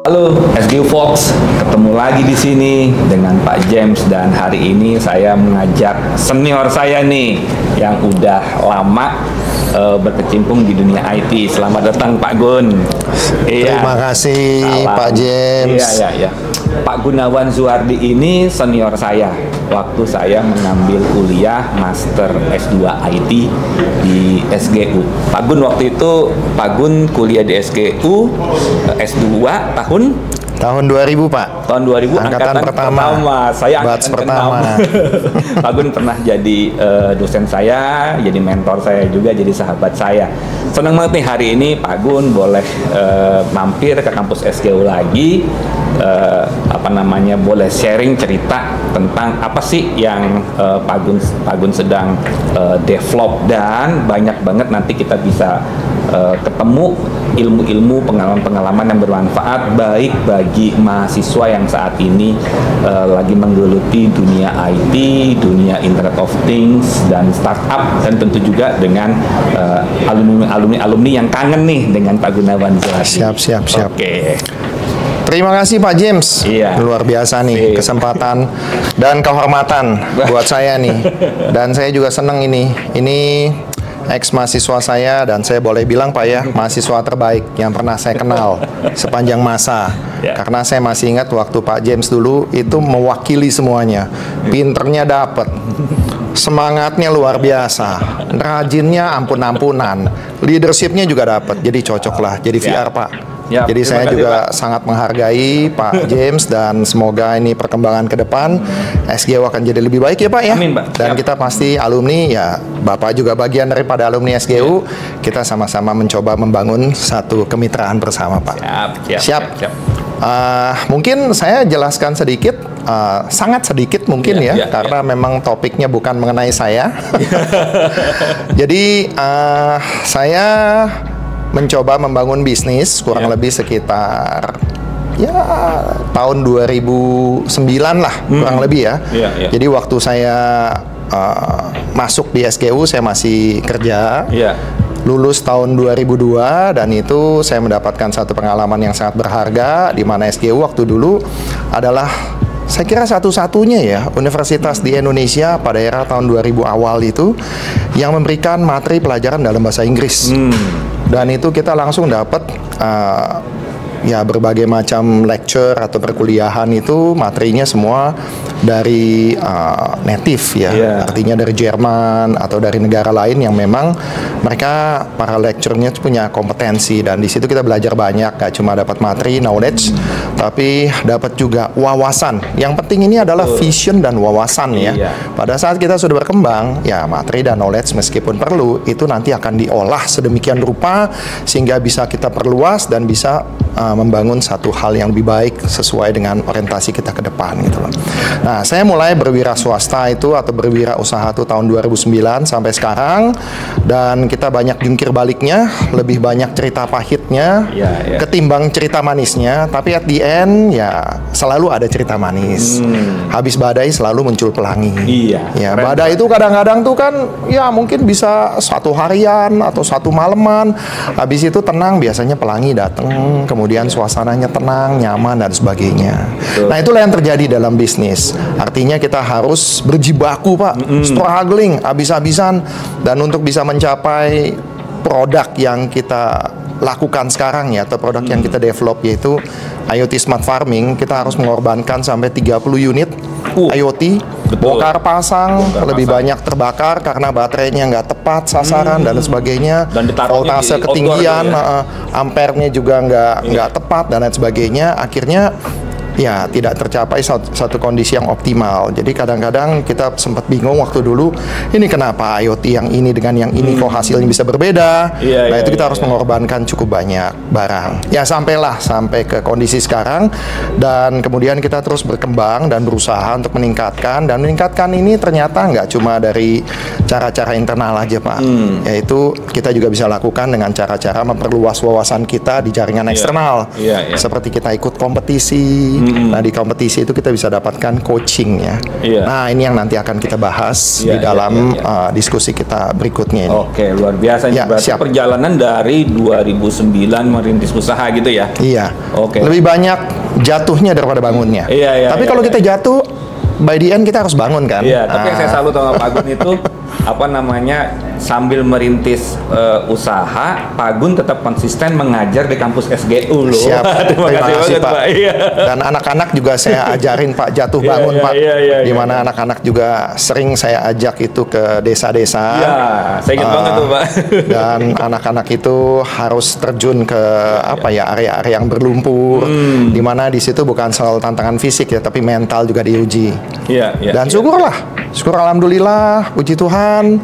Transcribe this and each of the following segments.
Halo SGU Fox, ketemu lagi di sini dengan Pak James dan hari ini saya mengajak senior saya nih yang udah lama berkecimpung di dunia IT. Selamat datang Pak Gun. Terima kasih Pak James. Iya. Pak Gunawan Zuardi ini senior saya waktu saya mengambil kuliah Master S2 IT di SGU. Pak Gun waktu itu, Pak Gun kuliah di SGU S2 tahun 2000 Pak. Tahun 2000 angkatan pertama. Saya angkatan pertama. Pak Gun pernah jadi dosen saya, jadi mentor saya juga, jadi sahabat saya. Senang banget nih hari ini Pak Gun boleh mampir ke kampus SGU lagi. Boleh sharing cerita tentang apa sih yang Pak Gun sedang develop, dan banyak banget nanti kita bisa ketemu ilmu-ilmu, pengalaman-pengalaman yang bermanfaat baik bagi mahasiswa yang saat ini lagi menggeluti dunia IT, dunia Internet of Things dan startup, dan tentu juga dengan alumni yang kangen nih dengan Pak Gunawan Zuardi. Siap. Oke. Terima kasih Pak James. Iya. Luar biasa nih kesempatan dan kehormatan buat saya nih. Dan saya juga senang ini. Ini ex mahasiswa saya, dan saya boleh bilang Pak ya, mahasiswa terbaik yang pernah saya kenal sepanjang masa. Karena saya masih ingat waktu Pak James dulu itu mewakili semuanya. Pinternya dapet, semangatnya luar biasa, rajinnya ampun-ampunan, leadershipnya juga dapat. Jadi cocok lah jadi VR Pak. Jadi saya juga sangat menghargai Pak James, dan semoga ini perkembangan ke depan SGU akan jadi lebih baik ya Pak ya. Amin Pak. Dan kita pasti alumni ya, Bapak juga bagian daripada alumni SGU. Kita sama-sama mencoba membangun satu kemitraan bersama Pak. Siap. Mungkin saya jelaskan sedikit, sangat sedikit mungkin karena memang topiknya bukan mengenai saya. Jadi saya mencoba membangun bisnis kurang lebih sekitar tahun 2009 lah kurang lebih ya. Jadi waktu saya masuk di SGU saya masih kerja. Lulus tahun 2002, dan itu saya mendapatkan satu pengalaman yang sangat berharga, di mana SGU waktu dulu adalah saya kira satu-satunya ya universitas di Indonesia pada era tahun 2000 awal itu yang memberikan materi pelajaran dalam bahasa Inggris. Dan itu kita langsung dapat berbagai macam lecture atau perkuliahan itu materinya semua dari native artinya dari Jerman atau dari negara lain yang memang mereka para lecturenya punya kompetensi, dan di situ kita belajar banyak, gak cuma dapat materi knowledge tapi dapat juga wawasan. Yang penting ini adalah vision dan wawasan ya. Pada saat kita sudah berkembang materi dan knowledge meskipun perlu itu nanti akan diolah sedemikian rupa sehingga bisa kita perluas dan bisa membangun satu hal yang lebih baik sesuai dengan orientasi kita ke depan gitu loh. Nah, saya mulai berwira swasta itu atau berwira usaha itu tahun 2009 sampai sekarang, dan kita banyak jungkir baliknya, lebih banyak cerita pahitnya ketimbang cerita manisnya, tapi at the end selalu ada cerita manis. Habis badai selalu muncul pelangi. Badai itu kadang-kadang tuh kan mungkin bisa satu harian atau satu malaman, habis itu tenang, biasanya pelangi datang, kemudian suasananya tenang, nyaman, dan sebagainya. Nah, itulah yang terjadi dalam bisnis. Artinya kita harus berjibaku Pak, struggling habis-habisan, dan untuk bisa mencapai produk yang kita lakukan sekarang atau produk yang kita develop yaitu IoT Smart Farming, kita harus mengorbankan sampai 30 unit IoT. Bongkar pasang, lebih banyak terbakar karena baterainya nggak tepat sasaran dan sebagainya, voltase ketinggian, ampernya juga nggak tepat dan lain sebagainya. Akhirnya tidak tercapai satu kondisi yang optimal. Jadi kadang-kadang kita sempat bingung waktu dulu, ini kenapa IoT yang ini dengan yang ini kok hasilnya bisa berbeda. Itu kita harus mengorbankan cukup banyak barang. Sampai ke kondisi sekarang, dan kemudian kita terus berkembang dan berusaha untuk meningkatkan ini ternyata nggak cuma dari cara-cara internal aja Pak. Yaitu kita juga bisa lakukan dengan cara-cara memperluas wawasan kita di jaringan eksternal. Seperti kita ikut kompetisi, Nah, di kompetisi itu kita bisa dapatkan coaching ya. Nah, ini yang nanti akan kita bahas di dalam diskusi kita berikutnya ini. Oke, luar biasa. Berarti siap. Perjalanan dari 2009 merintis usaha gitu ya? Iya. Oke. Lebih banyak jatuhnya daripada bangunnya. Tapi kalau kita jatuh, by the end kita harus bangun kan? Iya, tapi yang saya salut sama Pak Gun itu sambil merintis usaha, Pak Gun tetap konsisten mengajar di kampus SGU loh. Siap. Terima kasih Pak. Dan anak-anak juga saya ajarin Pak jatuh bangun Pak. Di mana anak-anak juga sering saya ajak itu ke desa-desa. Iya, saya ingat banget tuh Pak. Dan anak-anak itu harus terjun ke area-area yang berlumpur. Di mana di situ bukan soal tantangan fisik ya, tapi mental juga diuji. Dan syukur alhamdulillah, puji Tuhan.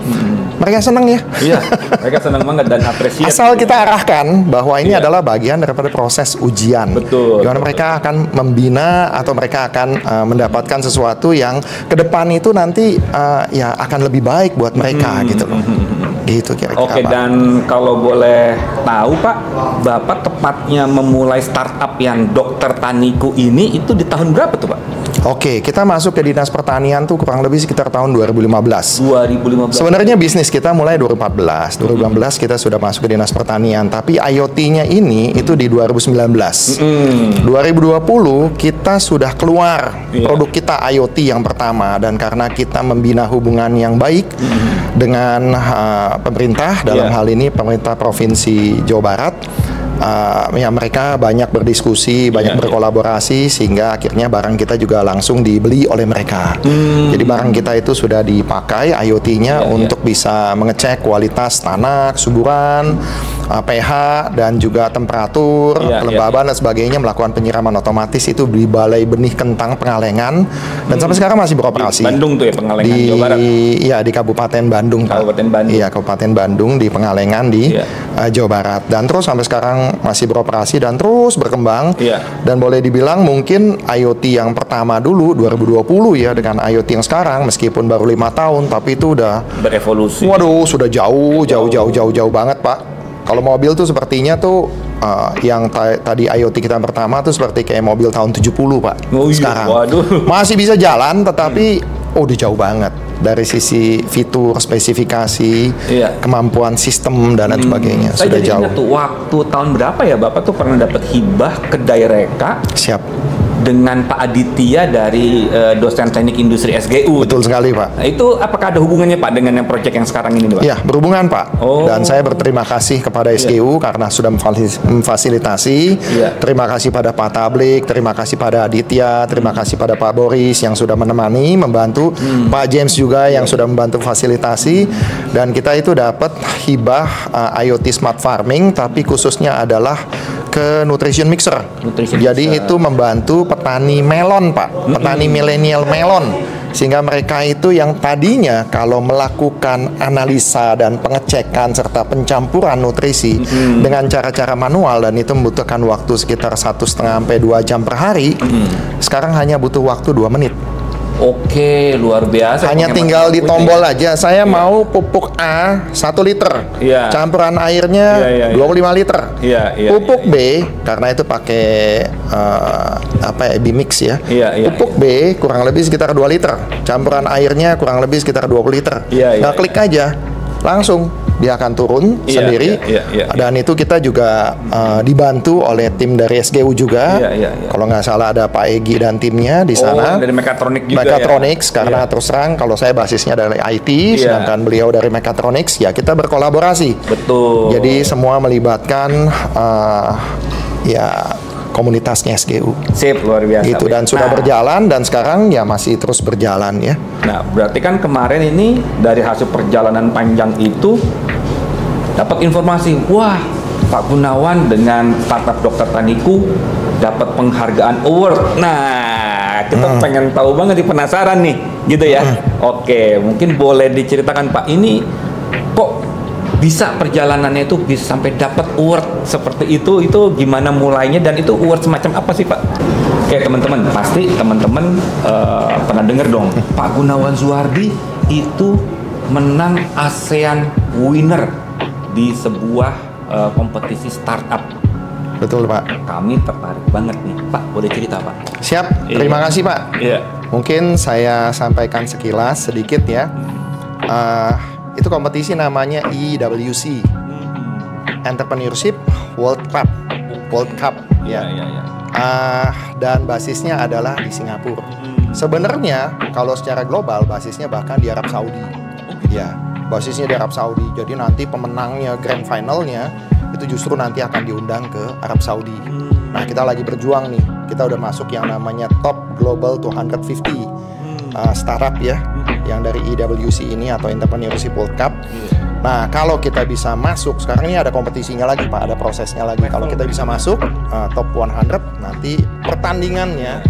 Mereka senang ya. Iya, mereka senang banget dan apresiasi. Asal kita arahkan bahwa ini adalah bagian daripada proses ujian. Betul. Di mana mereka akan membina atau mereka akan mendapatkan sesuatu yang ke depan itu nanti akan lebih baik buat mereka gitu loh. Gitu kira-kira. Oke, dan kalau boleh tahu Pak, Bapak tepatnya memulai startup yang Dokter Taniku ini itu di tahun berapa tuh Pak? Oke, kita masuk ke Dinas Pertanian tuh kurang lebih sekitar tahun 2015. 2015. Sebenarnya bisnis kita mulai 2014. 2016 kita sudah masuk ke Dinas Pertanian, tapi IoT-nya ini itu di 2019. 2020 kita sudah keluar produk kita IoT yang pertama, dan karena kita membina hubungan yang baik dengan pemerintah, dalam hal ini pemerintah Provinsi Jawa Barat. Mereka banyak berdiskusi, banyak berkolaborasi, sehingga akhirnya barang kita juga langsung dibeli oleh mereka. Jadi barang kita itu sudah dipakai IoT-nya untuk bisa mengecek kualitas tanah, kesuburan, pH, dan juga temperatur, kelembaban dan sebagainya, melakukan penyiraman otomatis itu di Balai Benih Kentang Pengalengan, dan sampai sekarang masih beroperasi. Di Bandung tuh ya, Pengalengan, Jawa Barat? Iya, di Kabupaten Bandung. Kabupaten Bandung. Iya, Kabupaten Bandung di Pengalengan di Jawa Barat. Dan terus sampai sekarang masih beroperasi dan terus berkembang. Dan boleh dibilang mungkin IoT yang pertama dulu 2020 ya, dengan IoT yang sekarang meskipun baru 5 tahun, tapi itu udah berevolusi. Waduh, sudah jauh banget Pak. Kalau mobil tuh sepertinya tuh yang tadi IoT kita pertama tuh seperti kayak mobil tahun 70 Pak. Sekarang masih bisa jalan, tetapi udah jauh banget dari sisi fitur, spesifikasi, kemampuan sistem dan lain sebagainya. Saya sudah jadi jauh. Ingat tuh waktu tahun berapa ya Bapak tuh pernah dapat hibah kedai Reka. Siap. Dengan Pak Aditya dari dosen teknik industri SGU. Betul sekali Pak. Nah, itu apakah ada hubungannya Pak dengan yang proyek yang sekarang ini Pak? Ya, berhubungan Pak. Dan saya berterima kasih kepada SGU karena sudah memfasilitasi. Terima kasih pada Pak Tablik, terima kasih pada Aditya, terima kasih pada Pak Boris yang sudah menemani, membantu, Pak James juga yang sudah membantu fasilitasi, dan kita itu dapat hibah IoT Smart Farming, tapi khususnya adalah ke nutrition mixer. Jadi itu membantu petani melon Pak, petani milenial melon, sehingga mereka itu yang tadinya kalau melakukan analisa dan pengecekan serta pencampuran nutrisi dengan cara-cara manual, dan itu membutuhkan waktu sekitar 1,5 sampai 2 jam per hari, sekarang hanya butuh waktu 2 menit. Oke, luar biasa. Hanya tinggal di tombol aja. Saya mau pupuk A 1 liter. Campuran airnya 25 liter. Pupuk B, karena itu pakai Bimix ya. Pupuk B kurang lebih sekitar 2 liter. Campuran airnya kurang lebih sekitar 20 liter. Nah, klik aja, langsung dia akan turun sendiri. Dan itu kita juga dibantu oleh tim dari SGU juga. Kalau nggak salah ada Pak Egi dan timnya di sana. Dari Mechatronics juga. Mechatronics, karena terus terang kalau saya basisnya dari IT, sedangkan beliau dari Mechatronics, ya kita berkolaborasi. Betul. Jadi semua melibatkan komunitasnya SGU. Sip, luar biasa. Gitu, dan sudah berjalan, dan sekarang ya masih terus berjalan ya. Nah, berarti kan kemarin ini dari hasil perjalanan panjang itu dapat informasi, wah, Pak Gunawan dengan startup Dokter Taniku dapat penghargaan award. Nah, kita pengen tahu banget, penasaran nih, gitu ya. Oke, mungkin boleh diceritakan Pak, ini kok bisa perjalanannya itu bisa sampai dapat award seperti itu gimana mulainya, dan itu award semacam apa sih Pak? Oke teman-teman, pasti teman-teman pernah dengar dong, Pak Gunawan Zuardi itu menang ASEAN Winner di sebuah kompetisi startup Betul Pak. Kami tertarik banget nih Pak, boleh cerita Pak? Siap, terima kasih Pak. Iya. Mungkin saya sampaikan sekilas sedikit ya. Itu kompetisi namanya EWC, Entrepreneurship World Cup. Ya. Dan basisnya adalah di Singapura. Sebenarnya kalau secara global basisnya bahkan di Arab Saudi. Ya, basisnya di Arab Saudi. Jadi nanti pemenangnya grand finalnya itu justru nanti akan diundang ke Arab Saudi. Nah, kita lagi berjuang nih. Kita udah masuk yang namanya Top Global 250 startup ya, yang dari EWC ini atau Entrepreneurship World Cup. Nah, kalau kita bisa masuk, sekarang ini ada kompetisinya lagi Pak, ada prosesnya lagi. Kalau kita bisa masuk top 100, nanti pertandingannya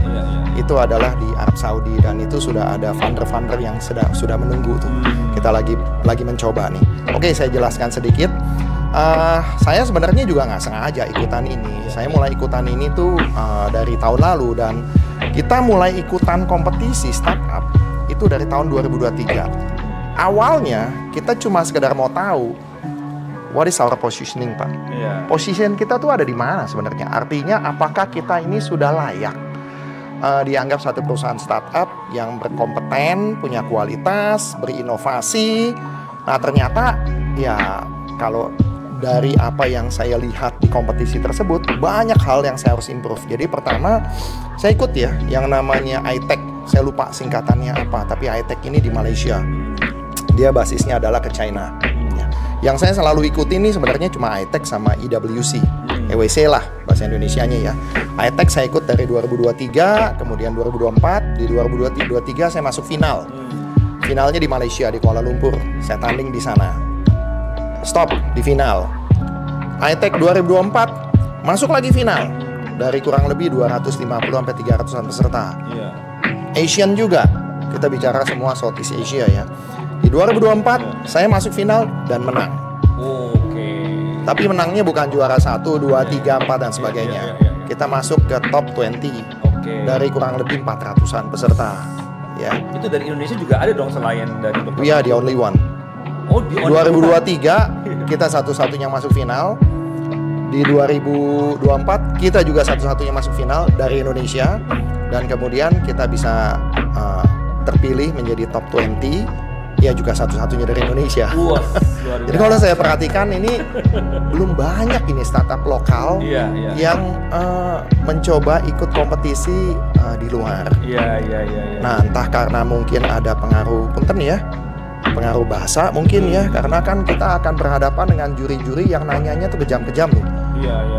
itu adalah di Arab Saudi, dan itu sudah ada founder-founder yang sudah menunggu tuh. Kita lagi mencoba nih. Oke, saya jelaskan sedikit. Saya sebenarnya juga nggak sengaja ikutan ini. Saya mulai ikutan ini tuh dari tahun lalu, dan kita mulai ikutan kompetisi startup itu dari tahun 2023. Awalnya kita cuma sekedar mau tahu what is our positioning Pak. Position kita tuh ada di mana sebenarnya. Artinya apakah kita ini sudah layak dianggap satu perusahaan startup yang berkompeten, punya kualitas, berinovasi. Nah ternyata ya kalau dari apa yang saya lihat di kompetisi tersebut, banyak hal yang saya harus improve. Jadi pertama, saya ikut ya yang namanya iTech. Saya lupa singkatannya apa, tapi iTech ini di Malaysia. Dia basisnya adalah ke China. Yang saya selalu ikuti ini sebenarnya cuma iTech sama EWC. EWC lah bahasa Indonesianya ya. iTech saya ikut dari 2023, kemudian 2024. Di 2023 saya masuk final. Finalnya di Malaysia, di Kuala Lumpur. Saya tanding di sana. Stop di final. iTech 2024 masuk lagi final dari kurang lebih 250 sampai 300-an peserta. Asian juga, kita bicara semua Southeast Asia ya. Di 2024 saya masuk final dan menang. Tapi menangnya bukan juara 1, 2, 3, 4 dan sebagainya. Kita masuk ke top 20 dari kurang lebih 400-an peserta. Ya. Itu dari Indonesia juga ada dong selain dari Dr. Iya, the only one. 2023 kita satu-satunya masuk final. Di 2024 kita juga satu-satunya masuk final dari Indonesia, dan kemudian kita bisa terpilih menjadi top 20 ya, juga satu-satunya dari Indonesia. Jadi kalau saya perhatikan ini belum banyak ini startup lokal yang mencoba ikut kompetisi di luar. Nah, entah karena mungkin ada pengaruh punten ya, pengaruh bahasa mungkin ya, karena kan kita akan berhadapan dengan juri-juri yang nanyanya tuh kejam-kejam loh.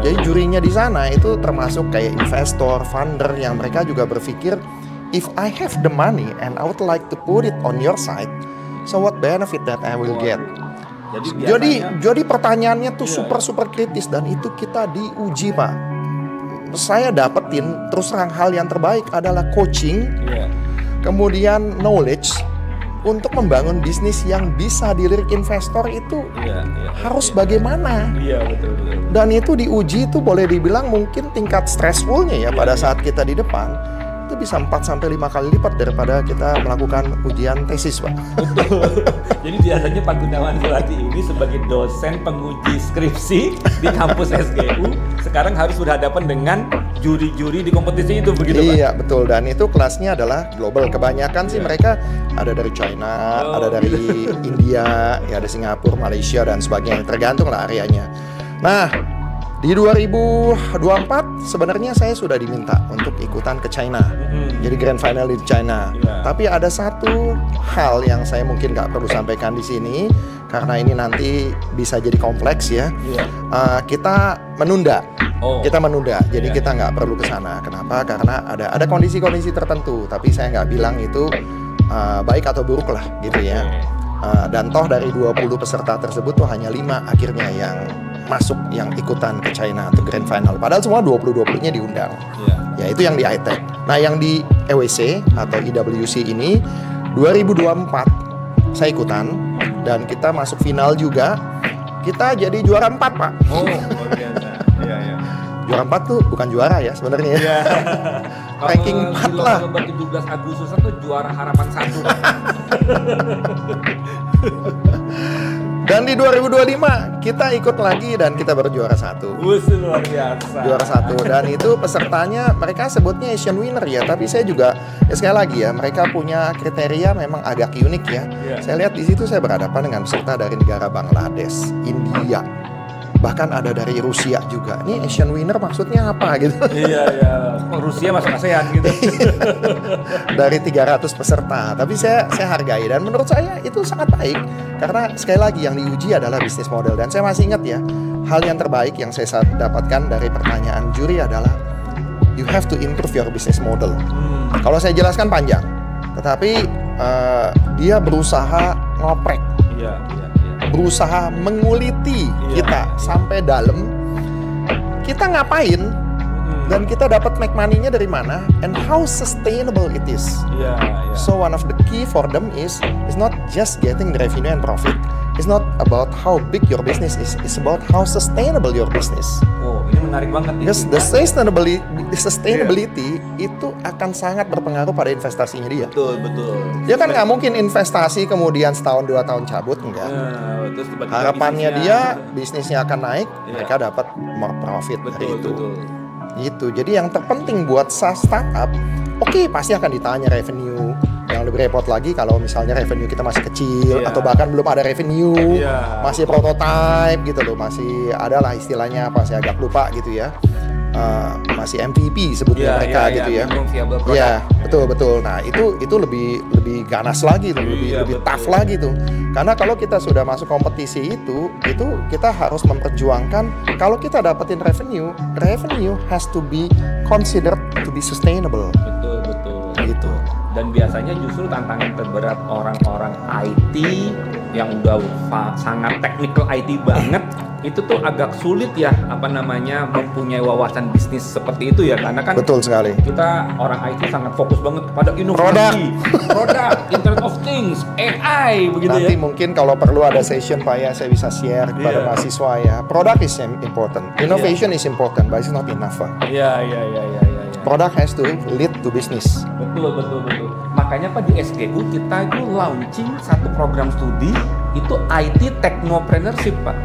Jadi jurinya di sana itu termasuk kayak investor, founder yang mereka juga berpikir, if I have the money and I would like to put it on your side, so what benefit that I will get? Jadi pertanyaannya tuh super kritis, dan itu kita diuji Pak. Saya dapetin terus terang hal yang terbaik adalah coaching, kemudian knowledge untuk membangun bisnis yang bisa dilirik investor itu harus bagaimana. Betul. Dan itu diuji itu boleh dibilang mungkin tingkat stressfulnya ya pada saat kita di depan itu bisa 4-5 kali lipat daripada kita melakukan ujian tesis Pak. Betul. Jadi biasanya Pak Gunawan Suradi ini sebagai dosen penguji skripsi di kampus SGU sekarang harus berhadapan dengan juri-juri di kompetisi itu, begitu Pak? Iya betul, dan itu kelasnya adalah global. Kebanyakan sih mereka ada dari China, ada dari India, ya ada Singapura, Malaysia dan sebagainya, tergantung lah areanya. Nah, di 2024 sebenarnya saya sudah diminta untuk ikutan ke China, jadi grand final di China. Tapi ada satu hal yang saya mungkin nggak perlu sampaikan di sini karena ini nanti bisa jadi kompleks ya. Kita menunda. Jadi kita nggak perlu ke sana. Kenapa? Karena ada kondisi-kondisi tertentu. Tapi saya nggak bilang itu baik atau buruk lah, gitu ya. Dan toh dari 20 peserta tersebut tuh hanya 5 akhirnya yang masuk, yang ikutan ke China untuk grand final. Padahal semua 20-20-nya diundang. Ya itu yang di iTech. Nah yang di EWC atau EWC ini 2024 saya ikutan dan kita masuk final juga. Kita jadi juara 4 Pak. Luar biasa. Juara 4 tuh bukan juara ya sebenarnya. Ranking 4 lah. Kalau 17 Agustusan tuh juara harapan 1. Dan di 2025 kita ikut lagi dan kita baru juara 1. Luar biasa. Juara 1 dan itu pesertanya mereka sebutnya Asian winner ya, tapi saya juga ya sekali lagi ya mereka punya kriteria memang agak unik ya. Saya lihat di situ saya berhadapan dengan peserta dari negara Bangladesh, India, bahkan ada dari Rusia juga. Ini Asian winner maksudnya apa gitu? Iya. Rusia masuk ASEAN gitu. Dari 300 peserta. Tapi saya hargai dan menurut saya itu sangat baik karena sekali lagi yang diuji adalah bisnis model. Dan saya masih ingat ya, hal yang terbaik yang saya dapatkan dari pertanyaan juri adalah you have to improve your business model. Kalau saya jelaskan panjang, tetapi dia berusaha ngoprek. Iya. Berusaha menguliti kita sampai dalam, kita ngapain dan kita dapat make money-nya dari mana and how sustainable it is. So one of the key for them is not just getting the revenue and profit. It's not about how big your business is. It's about how sustainable your business. Oh, ini menarik banget. Because the sustainability itu akan sangat berpengaruh pada investasinya dia. Betul. Dia kan nggak mungkin investasi kemudian setahun 2 tahun cabut, enggak. Terus tiba-tiba Harapannya bisnisnya akan naik, mereka dapat more profit dari itu. Gitu. Jadi yang terpenting buat startup, oke, pasti akan ditanya revenue. Yang lebih repot lagi kalau misalnya revenue kita masih kecil atau bahkan belum ada revenue, masih prototype gitu loh, masih adalah istilahnya apa, saya agak lupa gitu ya. Masih MVP sebutnya mereka gitu ya. Iya, betul. Nah, itu lebih ganas lagi tuh, lebih tough lagi tuh. Karena kalau kita sudah masuk kompetisi itu kita harus memperjuangkan kalau kita dapetin revenue has to be considered to be sustainable. Betul. Gitu. Dan biasanya justru tantangan terberat orang-orang IT yang udah sangat technical IT banget itu tuh agak sulit ya mempunyai wawasan bisnis seperti itu ya, karena kan betul sekali. Kita orang IT sangat fokus banget kepada inovasi, produk, Internet of Things, AI begitu. Nanti mungkin kalau perlu ada session Pak ya, saya bisa share kepada mahasiswa ya. Product is important, innovation is important, but it's not enough Pak. Iya. Product has to lead to business. Betul. Makanya Pak di SGU kita itu launching satu program studi itu IT Technopreneurship Pak.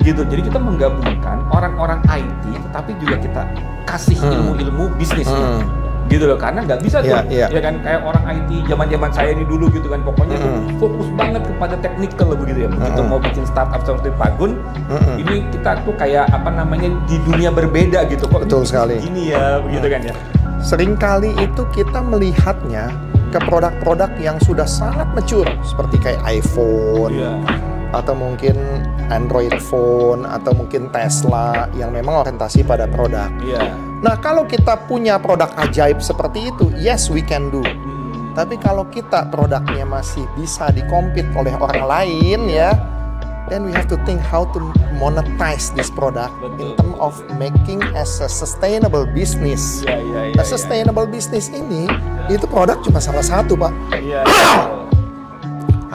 Gitu. Jadi kita menggabungkan orang-orang IT tetapi juga kita kasih ilmu-ilmu bisnisnya. Gitu loh, karena nggak bisa tuh ya kan kayak orang IT zaman saya ini dulu gitu kan, pokoknya fokus banget kepada technical begitu ya. Begitu mau bikin startup seperti Pagun, ini kita tuh kayak di dunia berbeda gitu kok. Betul sekali. Gini ya, begitu kan ya. Seringkali itu kita melihatnya ke produk-produk yang sudah sangat mature seperti kayak iPhone atau mungkin Android phone atau mungkin Tesla yang memang orientasi pada produk. Nah, kalau kita punya produk ajaib seperti itu, yes we can do. Tapi kalau kita produknya masih bisa di-compete oleh orang lain ya, then we have to think how to monetize this product in terms of making as a sustainable business. Sustainable business ini itu produk cuma salah satu Pak.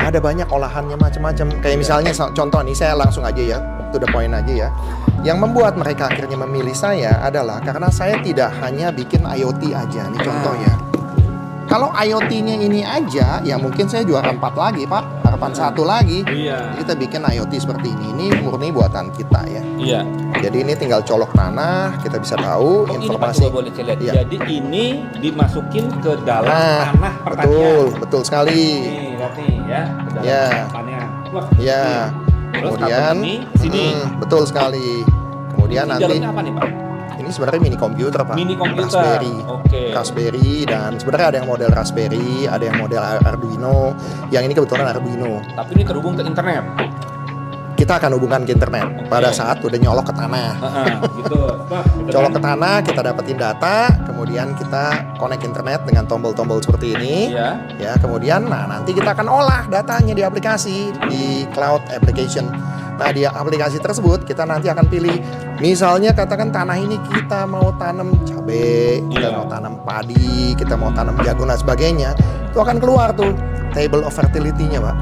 Ada banyak olahannya macam-macam. Kayak misalnya contoh nih, saya langsung aja ya, to the point aja ya. Yang membuat mereka akhirnya memilih saya adalah karena saya tidak hanya bikin IoT aja. Nih contoh ya. Kalau IoT-nya ini aja, ya mungkin saya juara 4 lagi Pak. Harapan 1 lagi. Kita bikin IoT seperti ini. Ini murni buatan kita ya. Jadi ini tinggal colok tanah, kita bisa tahu informasi. Ini Pak, boleh lihat. Jadi ini dimasukin ke dalam tanah pertanian. Betul sekali. Ini berarti ya, ke dalam pertanian. Kemudian sini. Betul sekali. Kemudian ini nanti dalamnya apa nih Pak? Ini sebenarnya mini komputer Pak. Mini komputer. Raspberry, dan sebenarnya ada yang model Raspberry, ada yang model Arduino. Yang ini kebetulan Arduino. Tapi ini terhubung ke internet. Kita akan hubungkan ke internet pada saat udah nyolok ke tanah. Gitu. Colok ke tanah, kita dapetin data, kemudian kita connect internet dengan tombol-tombol seperti ini. Ya, kemudian nanti kita akan olah datanya di aplikasi, di cloud application. Nah, di aplikasi tersebut kita nanti akan pilih, misalnya katakan tanah ini kita mau tanam cabai, kita mau tanam padi, kita mau tanam jagung dan sebagainya. Itu akan keluar tuh table of fertility-nya, Pak.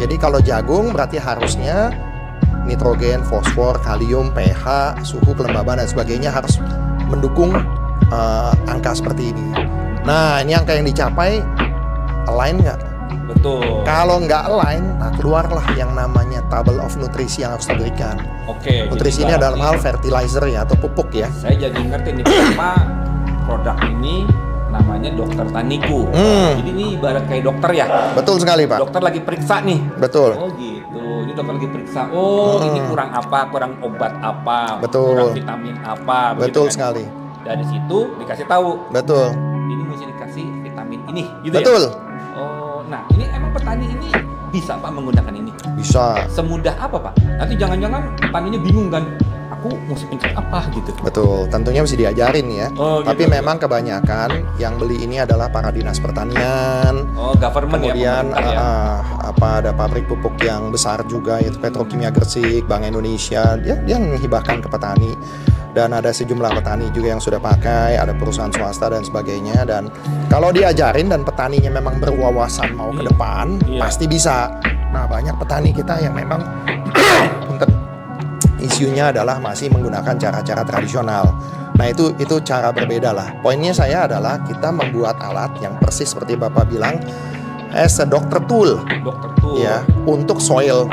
Jadi kalau jagung berarti harusnya nitrogen, fosfor, kalium, pH, suhu kelembaban dan sebagainya harus mendukung angka seperti ini. Nah, ini angka yang dicapai align nggak Betul. Kalau nggak align, nah keluarlah yang namanya table of nutrisi yang harus diberikan. Oke. Nutrisi ini dalam hal fertilizer ya atau pupuk ya. Saya jadi ngerti nih kenapa produk ini namanya Dokter Taniku. Jadi ini ibarat kayak dokter ya. Betul sekali Pak. Dokter lagi periksa nih. Betul. Oh gitu. Ini dokter lagi periksa. Oh ini kurang apa? Kurang obat apa? Betul. Kurang vitamin apa? Betul kan? sekali. Dari situ dikasih tahu. Betul. Ini mesti dikasih vitamin ini. Gitu Betul. Ya? Oh, nah ini emang petani ini bisa Pak menggunakan ini? Bisa. Semudah apa Pak? Nanti jangan-jangan petaninya bingung kan? Aku mesti pencet apa gitu? Betul, tentunya mesti diajarin ya. Oh, gitu. Tapi memang kebanyakan yang beli ini adalah para dinas pertanian. Oh, government kemudian, ya. Ada pabrik pupuk yang besar juga, yaitu Petrokimia Gresik, Bank Indonesia. Dia menghibahkan ke petani. Dan ada sejumlah petani juga yang sudah pakai, ada perusahaan swasta dan sebagainya. Dan kalau diajarin dan petaninya memang berwawasan mau ke depan, pasti bisa. Nah, banyak petani kita yang memang isunya adalah masih menggunakan cara-cara tradisional. Nah itu cara berbeda lah. Poinnya saya adalah kita membuat alat yang persis seperti Bapak bilang as a doctor tool. Ya, untuk soil,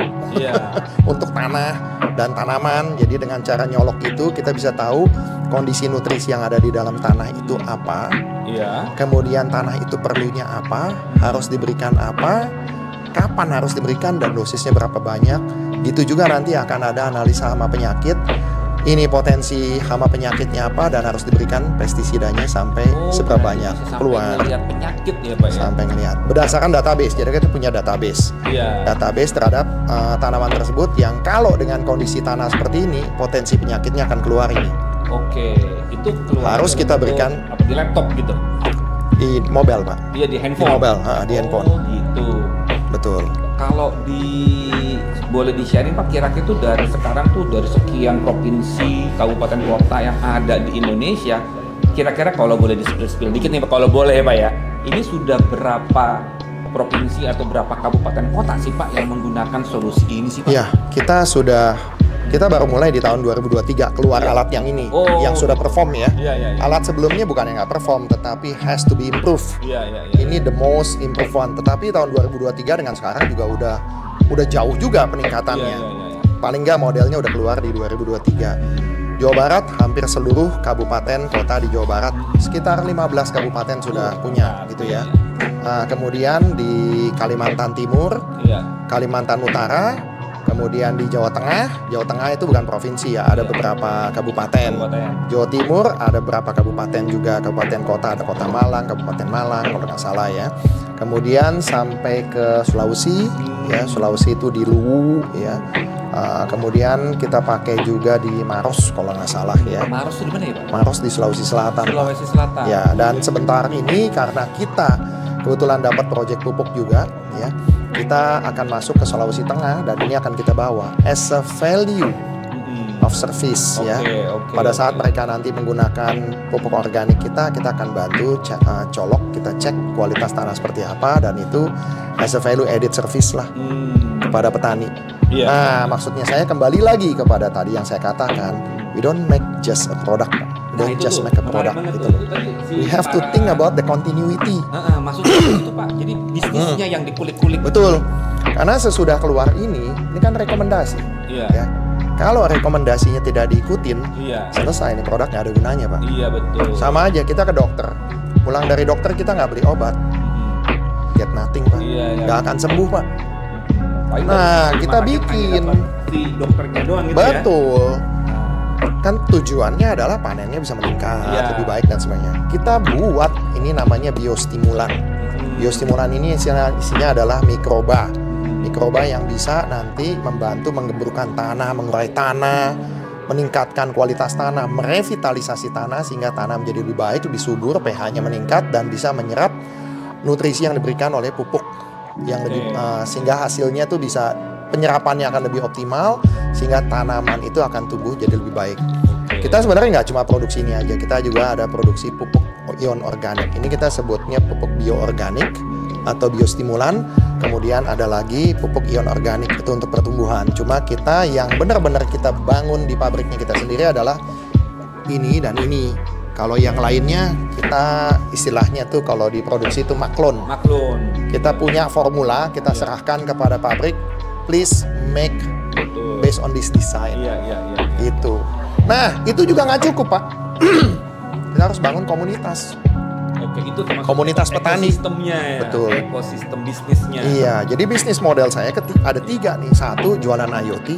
untuk tanah dan tanaman. Jadi dengan cara nyolok itu kita bisa tahu kondisi nutrisi yang ada di dalam tanah itu apa. Kemudian tanah itu perlunya apa, harus diberikan apa, kapan harus diberikan dan dosisnya berapa banyak. Gitu juga nanti akan ada analisa hama penyakit. Ini potensi hama penyakitnya apa dan harus diberikan pestisidanya sampai seberapa banyak keluar. Sampai ngelihat penyakit ya Pak ya? Sampai ngelihat. Berdasarkan database, jadi kita punya database. Database terhadap tanaman tersebut yang kalau dengan kondisi tanah seperti ini, potensi penyakitnya akan keluar ini. Oke, itu keluar. Harus kita berikan di laptop gitu? Di mobile Pak. Iya di handphone? Di mobile, di handphone. Oh gitu. Betul. Kalau boleh di-sharing Pak, kira-kira itu dari sekarang tuh dari sekian provinsi, kabupaten kota yang ada di Indonesia, kira-kira kalau boleh di-spill dikit nih Pak, kalau boleh ya Pak ya, ini sudah berapa provinsi atau berapa kabupaten kota sih Pak yang menggunakan solusi ini sih Pak? Iya, kita baru mulai di tahun 2023 keluar alat yang ini, yang sudah perform ya. Alat sebelumnya bukan yang nggak perform, tetapi has to be improved. Ini the most improved one. Tetapi tahun 2023 dengan sekarang juga udah jauh juga peningkatannya. Paling nggak modelnya udah keluar di 2023. Jawa Barat hampir seluruh kabupaten kota di Jawa Barat, sekitar 15 kabupaten sudah punya gitu ya. Kemudian di Kalimantan Timur, Kalimantan Utara, kemudian di Jawa Tengah itu bukan provinsi ya, ada beberapa kabupaten. Jawa Timur ada beberapa kabupaten juga, kabupaten kota, ada Kota Malang, Kabupaten Malang kalau nggak salah ya. Kemudian sampai ke Sulawesi, ya Sulawesi itu di Luwu ya. Kemudian kita pakai juga di Maros kalau nggak salah ya. Maros itu di mana ya Pak? Maros di Sulawesi Selatan. Sulawesi Selatan. Ya, dan sebentar ini karena kita kebetulan dapat proyek pupuk juga ya, kita akan masuk ke Sulawesi Tengah dan ini akan kita bawa as a value of service ya. Pada saat mereka nanti menggunakan pupuk organik kita akan bantu colok, kita cek kualitas tanah seperti apa dan itu as a value added service lah kepada petani. Nah, maksudnya saya kembali lagi kepada tadi yang saya katakan, we don't make just a product. Don't just make a product gitu. We have to think about the continuity. Maksudnya itu Pak. Jadi bisnisnya yang dikulik-kulik. Betul. Karena sesudah keluar ini kan rekomendasi. Ya. Kalau rekomendasinya tidak diikutin, selesai ini produk nggak ada gunanya Pak. Iya betul. Sama aja kita ke dokter, pulang dari dokter kita nggak beli obat, get nothing Pak. Nggak akan sembuh Pak. Nah, kita bikin si dokternya doang gitu. Betul. Kan tujuannya adalah panennya bisa meningkat, lebih baik dan sebagainya. Kita buat ini namanya biostimulan. Biostimulan ini isinya adalah mikroba yang bisa nanti membantu menggemburkan tanah, mengurai tanah, meningkatkan kualitas tanah, merevitalisasi tanah sehingga tanah menjadi lebih baik, lebih subur, pH-nya meningkat dan bisa menyerap nutrisi yang diberikan oleh pupuk yang lebih sehingga hasilnya tuh bisa penyerapannya akan lebih optimal sehingga tanaman itu akan tumbuh jadi lebih baik. Kita sebenarnya nggak cuma produksi ini aja, kita juga ada produksi pupuk ion organik. Ini kita sebutnya pupuk bioorganik atau biostimulan. Kemudian ada lagi pupuk ion organik itu untuk pertumbuhan. Cuma kita yang benar-benar kita bangun di pabriknya kita sendiri adalah ini dan ini. Kalau yang lainnya kita istilahnya tuh kalau diproduksi itu maklon. Kita punya formula, kita serahkan kepada pabrik, please make based on this design. Itu. Nah, itu juga nggak cukup, Pak. Kita harus bangun komunitas. Oke, itu termasuk komunitas petani. Ekosistemnya ya. Betul. Ekosistem bisnisnya. Iya, jadi bisnis model saya ada 3 nih. 1, jualan IoT.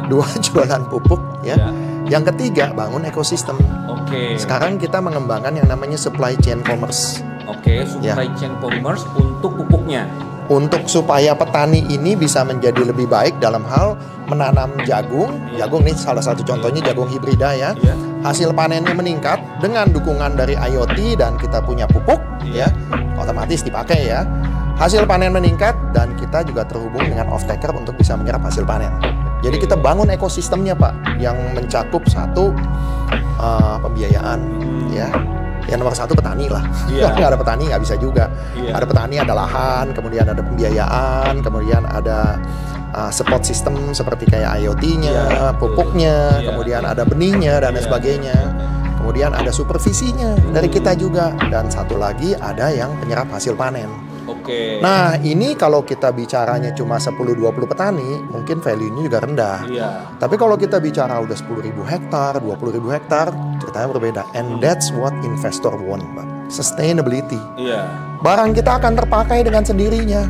2, jualan pupuk. Ya. Yang ketiga, bangun ekosistem. Oke. Sekarang kita mengembangkan yang namanya supply chain commerce. Oke, supply chain commerce untuk pupuknya. Untuk supaya petani ini bisa menjadi lebih baik dalam hal menanam jagung. Jagung ini salah satu contohnya jagung hibrida ya. Hasil panennya meningkat dengan dukungan dari IoT dan kita punya pupuk ya. Otomatis dipakai ya. Hasil panen meningkat dan kita juga terhubung dengan off-taker untuk bisa menyerap hasil panen. Jadi kita bangun ekosistemnya, Pak, yang mencakup 1 pembiayaan ya. Yang nomor 1 petani lah. Nggak ada petani nggak bisa juga. Ada petani, ada lahan, kemudian ada pembiayaan, kemudian ada support system seperti kayak IoT-nya, pupuknya, kemudian ada benihnya dan sebagainya. Kemudian ada supervisinya dari kita juga, dan satu lagi ada yang penyerap hasil panen. Nah, ini kalau kita bicaranya cuma 10-20 petani, mungkin value-nya juga rendah. Tapi kalau kita bicara udah 10.000 hektar, 20.000 hektar, ceritanya berbeda. And that's what investor want, Pak. Sustainability. Barang kita akan terpakai dengan sendirinya.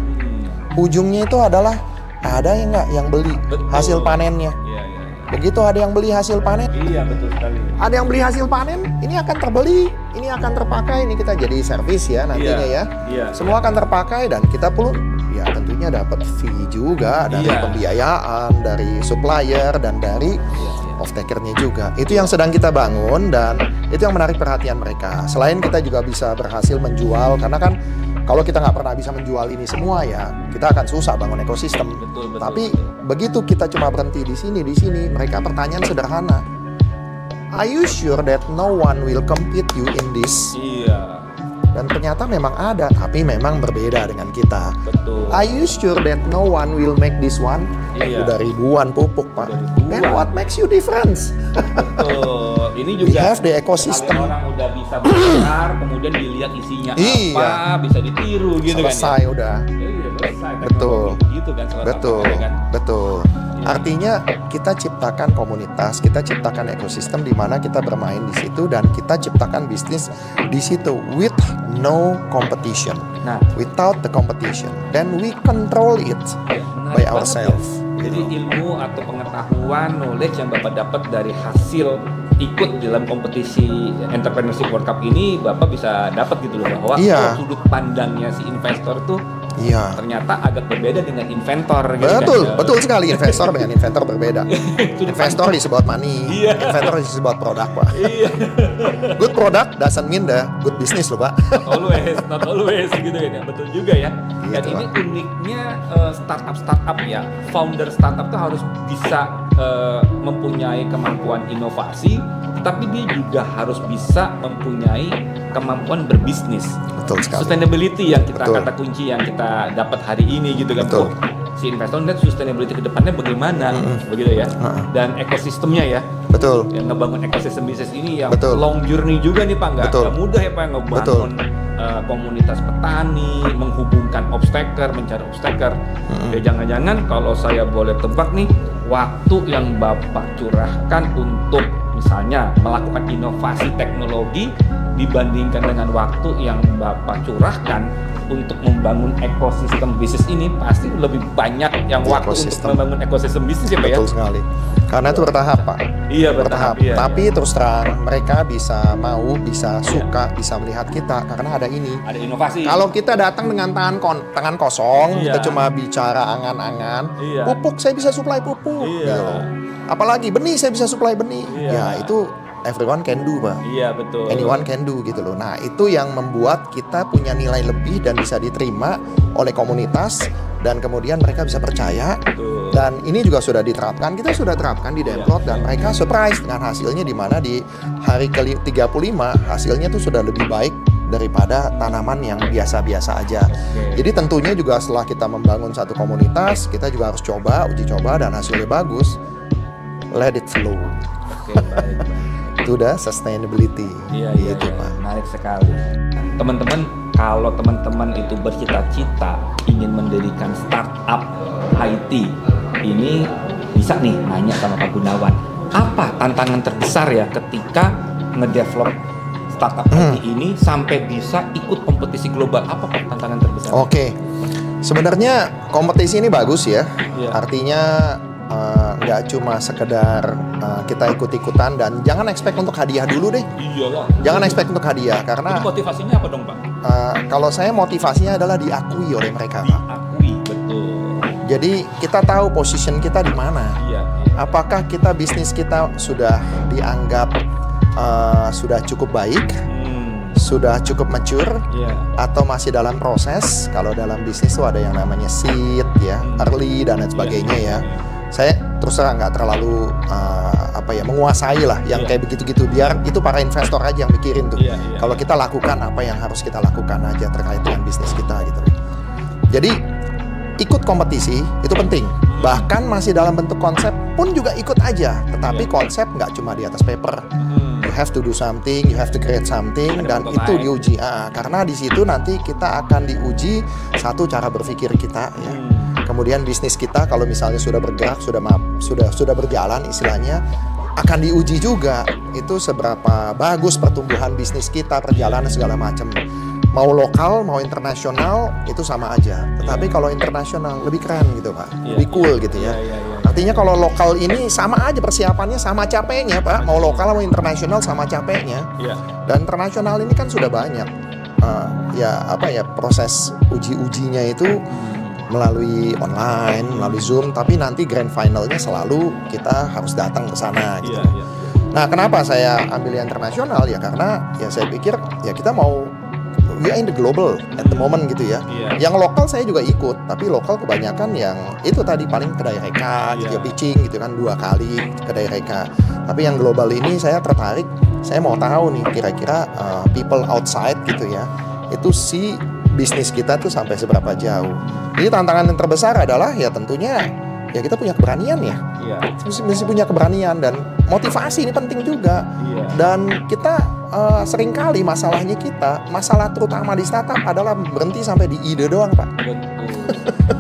Ujungnya itu adalah ada yang nggak yang beli hasil panennya. Begitu ada yang beli hasil panen, betul sekali. Ada yang beli hasil panen, ini akan terbeli, ini akan terpakai, ini kita jadi servis ya nantinya ya. Semua akan terpakai dan kita pun ya tentunya dapat fee juga dari pembiayaan, dari supplier dan dari off-takernya juga. Itu yang sedang kita bangun dan itu yang menarik perhatian mereka. Selain kita juga bisa berhasil menjual, karena kan kalau kita nggak pernah bisa menjual ini semua ya, kita akan susah bangun ekosistem. Tapi begitu kita cuma berhenti di sini, mereka pertanyaan sederhana. Are you sure that no one will compete you in this? Dan ternyata memang ada, tapi memang berbeda dengan kita. Are you sure that no one will make this one? Udah ribuan pupuk, Pak. And what makes you difference? Betul. Ini juga we have the ecosystem. Orang udah bisa besar, kemudian dilihat isinya apa, bisa ditiru gitu selesai, kan ya. Udah. Selesai. Betul. Gitu kan Betul. Artinya kita ciptakan komunitas, kita ciptakan ekosistem di mana kita bermain di situ dan kita ciptakan bisnis di situ with no competition. Without the competition, then we control it by ourselves. Jadi ilmu atau pengetahuan, knowledge yang Bapak dapat dari hasil ikut dalam kompetisi Entrepreneurship World Cup ini, Bapak bisa dapat gitu loh bahwa sudut pandangnya si investor tuh ternyata agak berbeda dengan inventor gitu. Betul sekali. Investor dengan inventor berbeda. Investor is about money, inventor is about product, Pak. Good product doesn't mean the good business loh, Pak. Not always gitu kan ya. Betul juga ya. Dan ini uniknya startup ya. Founder startup tuh harus bisa mempunyai kemampuan inovasi, tapi dia juga harus bisa mempunyai kemampuan berbisnis. Betul sekali. Sustainability yang kita kata kunci yang kita dapat hari ini gitu kan. Si investor lihat sustainability ke depannya bagaimana begitu ya. Dan ekosistemnya ya. Betul. Yang ngebangun ekosistem bisnis ini yang long journey juga nih Pak, nggak mudah ya Pak ngebangun komunitas petani, menghubungkan off-taker, mencari off-taker. Ya jangan-jangan kalau saya boleh tebak nih, waktu yang Bapak curahkan untuk misalnya melakukan inovasi teknologi dibandingkan dengan waktu yang Bapak curahkan untuk membangun ekosistem bisnis ini pasti lebih banyak yang waktu untuk membangun ekosistem bisnis ya Pak ya? Betul sekali. Karena itu bertahap Pak. Bertahap. Tapi terus terang mereka bisa mau, bisa suka, bisa melihat kita karena ada ini. Ada inovasi. Kalau kita datang dengan tangan kosong, kita cuma bicara angan-angan, pupuk saya bisa supply pupuk. Gitu. Apalagi benih saya bisa supply benih. Ya itu everyone can do Pak. Betul. Anyone can do gitu loh. Nah itu yang membuat kita punya nilai lebih dan bisa diterima oleh komunitas dan kemudian mereka bisa percaya. Dan ini juga sudah diterapkan, kita sudah terapkan di Demplot dan mereka surprise dengan hasilnya di mana di hari ke-35 hasilnya tuh sudah lebih baik daripada tanaman yang biasa-biasa aja. Jadi tentunya juga setelah kita membangun satu komunitas, kita juga harus uji coba dan hasilnya bagus. Let it flow. Baik. to the sustainability. Gitu, Pak. Menarik sekali. Teman-teman, kalau teman-teman itu bercita-cita ingin mendirikan startup IT, ini bisa nih nanya sama Pak Gunawan, apa tantangan terbesar ya ketika ngedevelop startup IT ini sampai bisa ikut kompetisi global? Apa Pak tantangan terbesar? Oke. Sebenarnya kompetisi ini bagus ya. Artinya nggak cuma sekedar kita ikut-ikutan, dan jangan expect untuk hadiah dulu deh. Iyalah. Jangan expect untuk hadiah, karena jadi motivasinya apa dong Pak? Kalau saya motivasinya adalah diakui oleh mereka, Pak. Diakui, betul. Jadi kita tahu position kita di mana. Apakah kita bisnis kita sudah dianggap sudah cukup baik, sudah cukup mature, atau masih dalam proses? Kalau dalam bisnis itu ada yang namanya seed, ya, early dan lain sebagainya ya. Saya terus terang nggak terlalu menguasai lah yang kayak begitu-gitu, biar itu para investor aja yang mikirin tuh. Kalau kita lakukan apa yang harus kita lakukan aja terkait dengan bisnis kita gitu. Jadi ikut kompetisi itu penting. Bahkan masih dalam bentuk konsep pun juga ikut aja. Tetapi konsep nggak cuma di atas paper. You have to do something, you have to create something, dan itu diuji. Karena di situ nanti kita akan diuji satu cara berpikir kita ya. Kemudian bisnis kita kalau misalnya sudah bergerak, sudah berjalan istilahnya, akan diuji juga itu seberapa bagus pertumbuhan bisnis kita, perjalanan segala macam. Mau lokal, mau internasional itu sama aja. Tetapi kalau internasional lebih keren gitu Pak, lebih cool gitu ya. Artinya kalau lokal ini sama aja persiapannya, sama capeknya Pak. Mau lokal mau internasional sama capeknya. Dan internasional ini kan sudah banyak proses ujinya itu melalui online, melalui Zoom, tapi nanti grand finalnya selalu kita harus datang ke sana gitu. Nah, kenapa saya ambil yang internasional ya? Karena ya saya pikir ya kita mau we are in the global at the moment gitu ya. Yang lokal saya juga ikut, tapi lokal kebanyakan yang itu tadi paling kedai reka gitu ya, pitching gitu kan 2 kali kedai reka. Tapi yang global ini saya tertarik, saya mau tahu nih kira-kira people outside gitu ya, itu si bisnis kita tuh sampai seberapa jauh. Jadi tantangan yang terbesar adalah ya tentunya ya kita punya keberanian ya. Mesti punya keberanian dan motivasi ini penting juga. Dan kita seringkali masalah terutama di startup adalah berhenti sampai di ide doang Pak.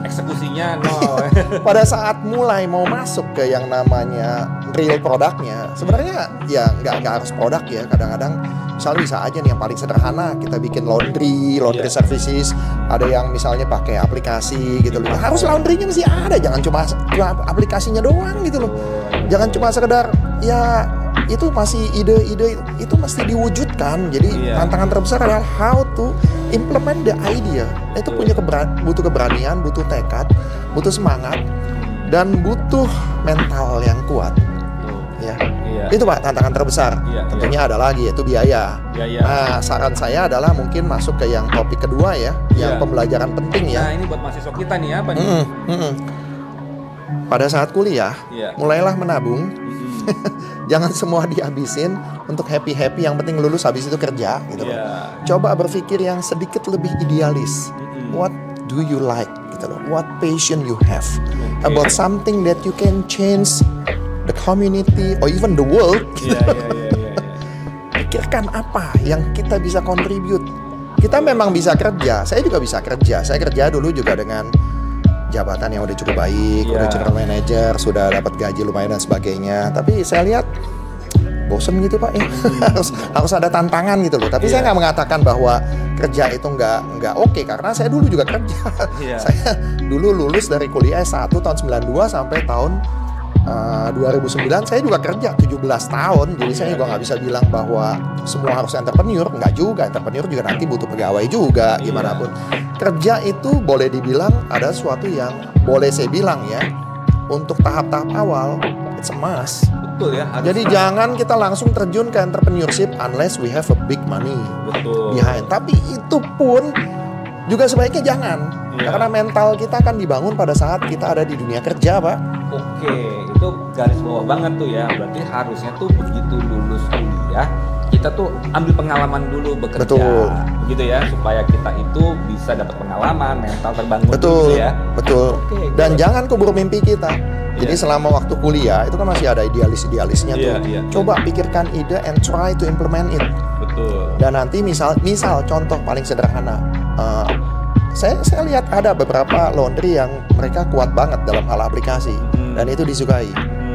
Eksekusinya nol. Pada saat mulai mau masuk ke yang namanya real produknya, sebenarnya ya nggak harus produk ya. Kadang-kadang misalnya bisa aja nih yang paling sederhana, kita bikin laundry services. Ada yang misalnya pakai aplikasi gitu loh. Harus laundrynya mesti ada, jangan cuma aplikasinya doang gitu loh. Jangan cuma sekedar ya itu masih ide-ide itu mesti diwujudkan. Jadi tantangan terbesar adalah how to implement the idea. Itu butuh keberanian, butuh tekad, butuh semangat, dan butuh mental yang kuat. Itu Pak tantangan terbesar. Tentunya ada lagi yaitu biaya. Nah, saran saya adalah mungkin masuk ke yang topik kedua ya, yang pembelajaran penting ya. Nah, ini buat mahasiswa kita nih apa nih? Pada saat kuliah, mulailah menabung. Jangan semua dihabisin untuk happy-happy, yang penting lulus habis itu kerja gitu loh. Coba berpikir yang sedikit lebih idealis. What do you like gitu loh. What passion you have about something that you can change the community or even the world. Pikirkan apa yang kita bisa contribute. Kita memang bisa kerja, saya juga bisa kerja. Saya kerja dulu juga dengan jabatan yang udah cukup baik, udah general manager, sudah dapat gaji lumayan dan sebagainya. Tapi saya lihat bosen gitu Pak ya. harus ada tantangan gitu loh. Tapi saya nggak mengatakan bahwa kerja itu nggak oke, karena saya dulu juga kerja. Saya dulu lulus dari kuliah S1 tahun 92 sampai tahun 2009 saya juga kerja 17 tahun. Jadi saya juga nggak bisa bilang bahwa semua harus entrepreneur. Nggak juga, entrepreneur juga nanti butuh pegawai juga. Gimana pun kerja itu boleh dibilang ada sesuatu yang boleh saya bilang ya, untuk tahap-tahap awal it's a must. Betul ya. Jadi jangan kita langsung terjun ke entrepreneurship unless we have a big money behind. Tapi itu pun juga sebaiknya jangan. Karena mental kita akan dibangun pada saat kita ada di dunia kerja Pak. Oke, itu garis bawah banget tuh ya. Berarti harusnya tuh begitu lulus kuliah kita tuh ambil pengalaman dulu bekerja, gitu ya, supaya kita itu bisa dapat pengalaman, mental terbangun. Betul, gitu ya. Betul. Dan jangan keburu mimpi kita. Jadi selama waktu kuliah itu kan masih ada idealis-idealisnya tuh. Coba pikirkan ide and try to implement it. Betul. Dan nanti misal contoh paling sederhana, saya lihat ada beberapa laundry yang mereka kuat banget dalam hal aplikasi dan itu disukai.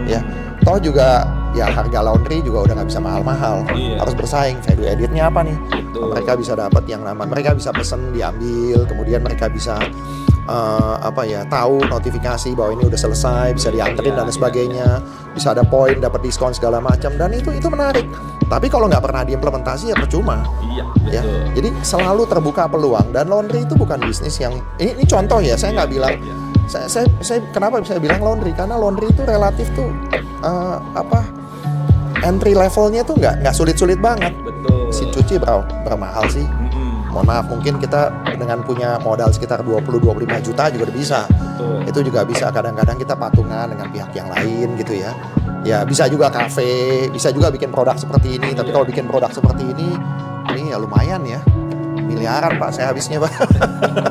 Ya, toh juga ya harga laundry juga udah nggak bisa mahal-mahal, harus bersaing. Value editnya apa nih? Mereka bisa dapat yang mereka bisa pesen diambil, kemudian mereka bisa tahu notifikasi bahwa ini udah selesai, bisa dianterin dan sebagainya, bisa ada poin, dapat diskon segala macam, dan itu menarik. Tapi kalau nggak pernah diimplementasi ya percuma. Ya, jadi selalu terbuka peluang, dan laundry itu bukan bisnis yang ini contoh ya, saya nggak bilang. Saya kenapa bisa bilang laundry? Karena laundry itu relatif tuh entry levelnya tuh nggak sulit-sulit banget. Betul. Si cuci berapa mahal sih? Mohon maaf, mungkin kita dengan punya modal sekitar 20-25 juta juga udah bisa. Itu juga bisa, kadang-kadang kita patungan dengan pihak yang lain gitu ya. Ya bisa juga kafe, bisa juga bikin produk seperti ini. Tapi kalau bikin produk seperti ini ya lumayan ya. Miliaran Pak saya habisnya Pak.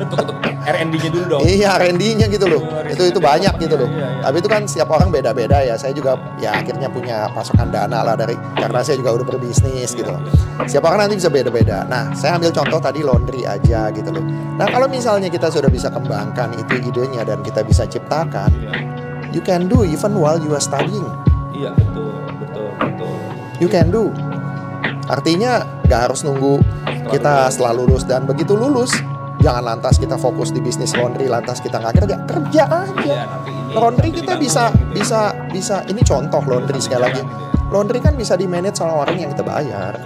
Untuk R&D-nya dulu dong. Iya, R&D-nya gitu loh. Itu banyak gitu loh. Tapi itu kan setiap orang beda-beda ya. Saya juga ya akhirnya punya pasokan dana lah karena saya juga udah berbisnis gitu loh. Setiap orang nanti bisa beda-beda. Nah, saya ambil contoh tadi laundry aja gitu loh. Nah, kalau misalnya kita sudah bisa kembangkan itu idenya dan kita bisa ciptakan, you can do even while you are studying. Iya, betul. You can do. Artinya nggak harus nunggu kita setelah lulus, dan begitu lulus jangan lantas kita fokus di bisnis laundry lantas kita nggak kerja aja. Laundry kita bisa ini contoh laundry sekali lagi. Laundry kan bisa di manage sama orang yang kita bayar.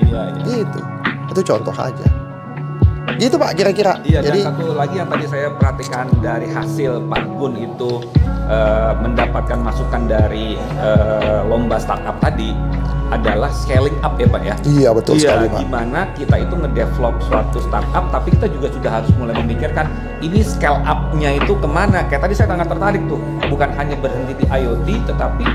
Gitu. Itu contoh aja. Gitu Pak kira-kira. Jadi satu lagi yang tadi saya perhatikan dari hasil Pak Gun itu mendapatkan masukan dari lomba startup tadi adalah scaling up ya Pak ya. Iya betul sekali Pak. Gimana kita itu ngedevelop suatu startup, tapi kita juga sudah harus mulai memikirkan ini scale up-nya itu kemana. Kayak tadi saya sangat tertarik tuh, bukan hanya berhenti di IoT, tetapi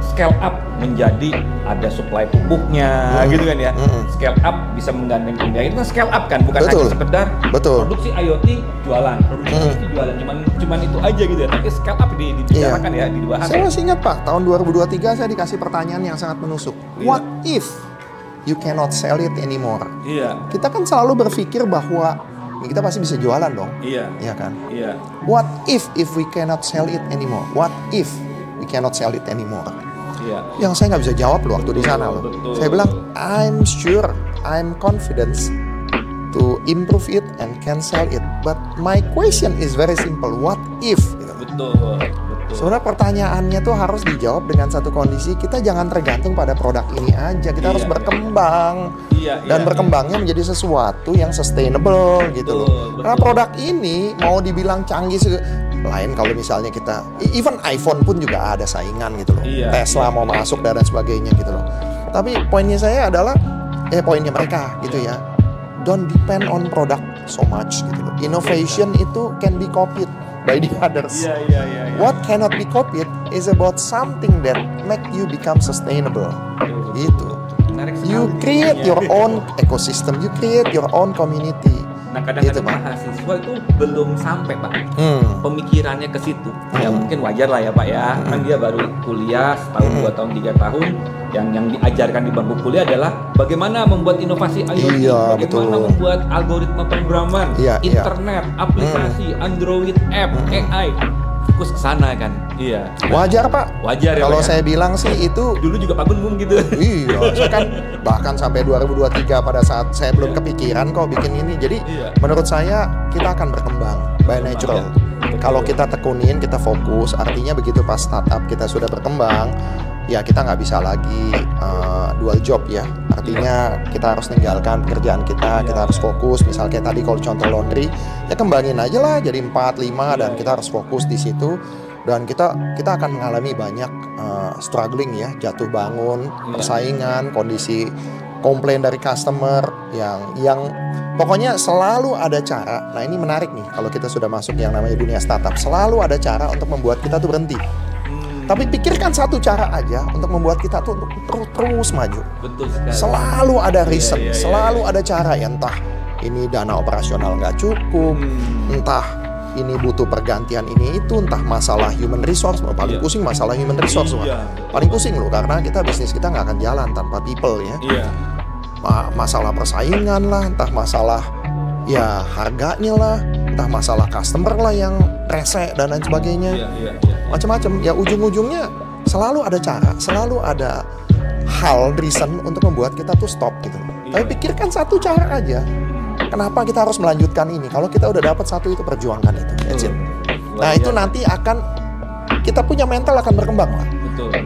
scale up menjadi ada supply pupuknya gitu kan ya. Scale up bisa menggandeng dunia, itu kan scale up kan, bukan hanya sekedar produksi IoT jualan, produksi IoT jualan, cuman itu aja gitu ya. Tapi scale up dibicarakan ya, dibahas. Saya masih ingat Pak, tahun 2023 saya dikasih pertanyaan yang sangat menusuk. What if you cannot sell it anymore? Kita kan selalu berpikir bahwa kita pasti bisa jualan dong. Iya kan? What if we cannot sell it anymore? What if we cannot sell it anymore? Yang saya nggak bisa jawab loh waktu di sana loh. Saya bilang, I'm sure, I'm confident to improve it and can sell it. But my question is very simple. What if? Betul. Sebenarnya pertanyaannya tuh harus dijawab dengan satu kondisi, kita jangan tergantung pada produk ini aja. Kita harus berkembang. Dan berkembangnya menjadi sesuatu yang sustainable gitu loh. Karena produk ini mau dibilang canggih lain kalau misalnya kita even iPhone pun juga ada saingan gitu loh. Tesla mau masuk dan sebagainya gitu loh. Tapi poinnya saya adalah poinnya mereka gitu ya. Don't depend on product so much gitu loh. Innovation itu can be copied by the others. What cannot be copied is about something that make you become sustainable. Gitu. You create your own ecosystem, you create your own community. Nah kadang-kadang mahasiswa itu belum sampai Pak pemikirannya ke situ. Ya mungkin wajar lah ya Pak ya. Kan dia baru kuliah setahun, 2 tahun, 3 tahun. Yang diajarkan di bangku kuliah adalah bagaimana membuat inovasi IoT, bagaimana membuat algoritma pemrograman, internet, aplikasi, Android app, AI. Fokus ke sana kan. Wajar Pak. Wajar ya. Kalau Pak, saya bilang sih itu dulu juga Pak Gun gitu. Saya kan bahkan sampai 2023 pada saat saya belum kepikiran kok bikin ini. Jadi menurut saya kita akan berkembang by natural. Kalau kita tekunin, kita fokus, artinya begitu pas startup kita sudah berkembang, ya kita nggak bisa lagi dual job ya. Artinya kita harus meninggalkan pekerjaan kita, kita harus fokus. Misalnya kayak tadi kalau contoh laundry, ya kembangin aja lah jadi 4, 5 dan kita harus fokus di situ. Dan kita akan mengalami banyak struggling ya, jatuh bangun, persaingan, kondisi komplain dari customer yang pokoknya selalu ada cara. Nah ini menarik nih kalau kita sudah masuk yang namanya dunia startup, selalu ada cara untuk membuat kita tuh berhenti. Tapi pikirkan satu cara aja untuk membuat kita tuh untuk terus maju. Betul sekali. Selalu ada reason, selalu ada cara ya, entah ini dana operasional nggak cukup, entah ini butuh pergantian ini itu, entah masalah human resource, paling pusing masalah human resource, paling pusing loh, karena bisnis kita nggak akan jalan tanpa people ya. Masalah persaingan lah, entah masalah ya harganya lah, entah masalah customer lah yang rese dan lain sebagainya, macam-macam. Ya ujung-ujungnya selalu ada cara, selalu ada hal reason untuk membuat kita tuh stop gitu. Tapi pikirkan satu cara aja. Kenapa kita harus melanjutkan ini? Kalau kita udah dapat satu itu, perjuangkan itu. Nah itu nanti akan kita punya mental akan berkembang lah.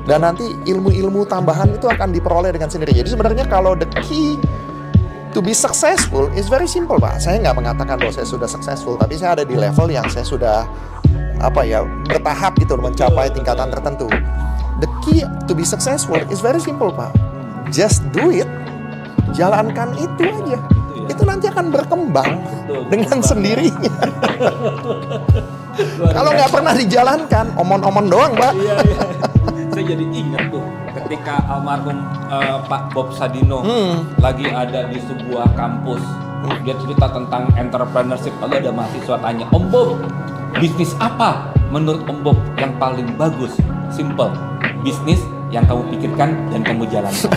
Dan nanti ilmu-ilmu tambahan itu akan diperoleh dengan sendiri. Jadi sebenarnya kalau the key to be successful is very simple, Pak. Saya nggak mengatakan bahwa saya sudah successful, tapi saya ada di level yang saya sudah bertahap gitu mencapai tingkatan tertentu. The key to be successful is very simple, Pak. Just do it. Jalankan itu aja. Itu nanti akan berkembang dengan sendirinya. Kalau nggak pernah dijalankan, omon-omon doang, Pak. Saya jadi ingat tuh ketika almarhum Pak Bob Sadino lagi ada di sebuah kampus. Dia cerita tentang entrepreneurship. Lalu ada mahasiswa tanya, Om Bob, bisnis apa menurut Om Bob yang paling bagus? Simple, bisnis yang kamu pikirkan dan kamu jalankan.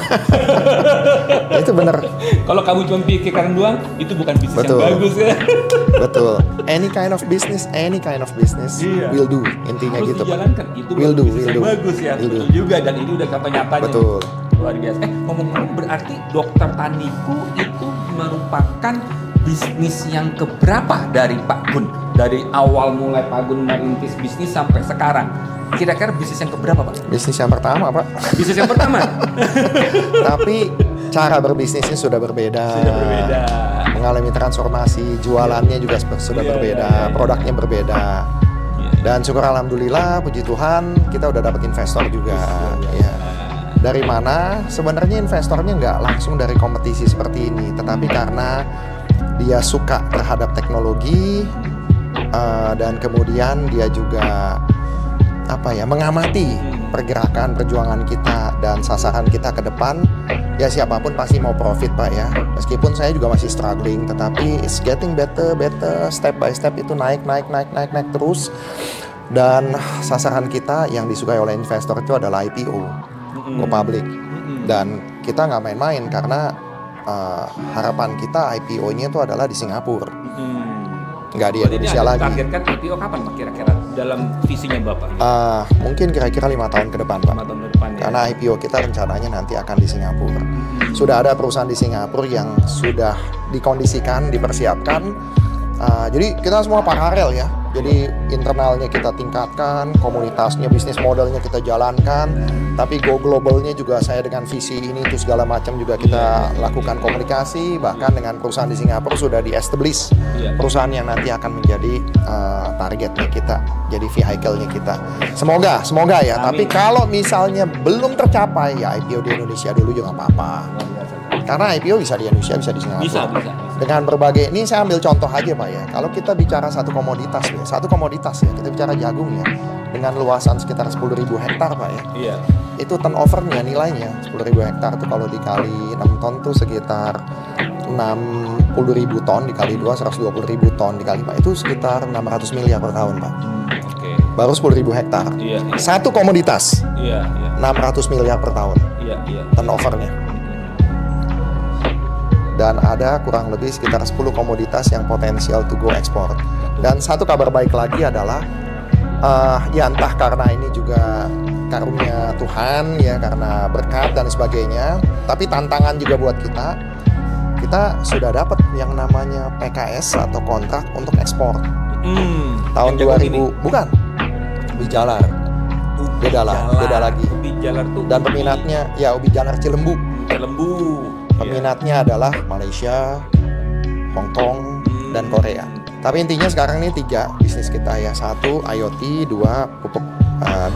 Itu benar. Kalau kamu cuma pikirkan doang, itu bukan bisnis yang bagus ya. Betul. Any kind of business will do. Intinya harus gitu. Dijalankan. Itu will do. Bagus ya. Betul juga, dan ini udah nyata-nyatanya. Betul. Luar biasa. Ngomong-ngomong, berarti Dokter Taniku itu merupakan bisnis yang keberapa dari Pak Gun? Dari awal mulai Pak Gun merintis bisnis sampai sekarang. Kira-kira bisnis yang keberapa, Pak? Bisnis yang pertama, Pak. Bisnis yang pertama. Tapi cara berbisnisnya sudah berbeda. Mengalami transformasi, jualannya juga sudah berbeda, produknya berbeda. Dan syukur alhamdulillah, puji Tuhan, kita udah dapat investor juga. Ya. Dari mana? Sebenarnya investornya nggak langsung dari kompetisi seperti ini, tetapi karena dia suka terhadap teknologi, dan kemudian dia juga mengamati pergerakan perjuangan kita dan sasaran kita ke depan. Ya siapapun pasti mau profit, Pak ya. Meskipun saya juga masih struggling, tetapi it's getting better, step by step itu naik terus. Dan sasaran kita yang disukai oleh investor itu adalah IPO, go public. Dan kita nggak main-main karena harapan kita IPO-nya itu adalah di Singapura. Nggak di Indonesia lagi. Targetkan IPO kapan, Pak, kira-kira dalam visinya Bapak? Mungkin kira-kira 5 tahun ke depan, Pak. 5 tahun ke depan, ya. Karena IPO kita rencananya nanti akan di Singapura. Sudah ada perusahaan di Singapura yang sudah dikondisikan, dipersiapkan. Jadi kita semua paralel ya. Jadi internalnya kita tingkatkan, komunitasnya, bisnis modelnya kita jalankan, tapi go globalnya juga saya dengan visi ini itu segala macam juga kita lakukan komunikasi. Bahkan dengan perusahaan di Singapura sudah di-establish perusahaan yang nanti akan menjadi targetnya kita, jadi vehicle-nya kita. Semoga ya. Amin. Tapi kalau misalnya belum tercapai, ya IPO di Indonesia dulu juga nggak apa-apa. Karena IPO bisa di Indonesia, bisa di Singapura. Bisa. Dengan berbagai, ini saya ambil contoh aja, Pak ya. Kalau kita bicara satu komoditas ya, kita bicara jagung ya, dengan luasan sekitar 10.000 hektar, Pak ya. Iya. Itu turnovernya, nilainya 10.000 hektar tuh kalau dikali 6 ton tuh sekitar 60.000 ton, dikali 2 120.000 ton, dikali 5 itu sekitar 600 miliar per tahun, Pak. Oke. Baru 10.000 hektar. Iya. Satu komoditas. Iya. 600 miliar per tahun. Iya. Turnovernya. Dan ada kurang lebih sekitar 10 komoditas yang potensial to go ekspor. Dan satu kabar baik lagi adalah ya entah karena ini juga karunia Tuhan ya, karena berkat dan sebagainya, tapi tantangan juga buat kita sudah dapat yang namanya PKS atau kontrak untuk ekspor. Tahun 2000 bukan ubi jalar. Beda lagi. Ubi jalar tuh dan peminatnya ya ubi jalar Cilembu. Peminatnya adalah Malaysia, Hong Kong, dan Korea. Tapi intinya sekarang ini 3 bisnis kita ya. 1 IoT, 2 pupuk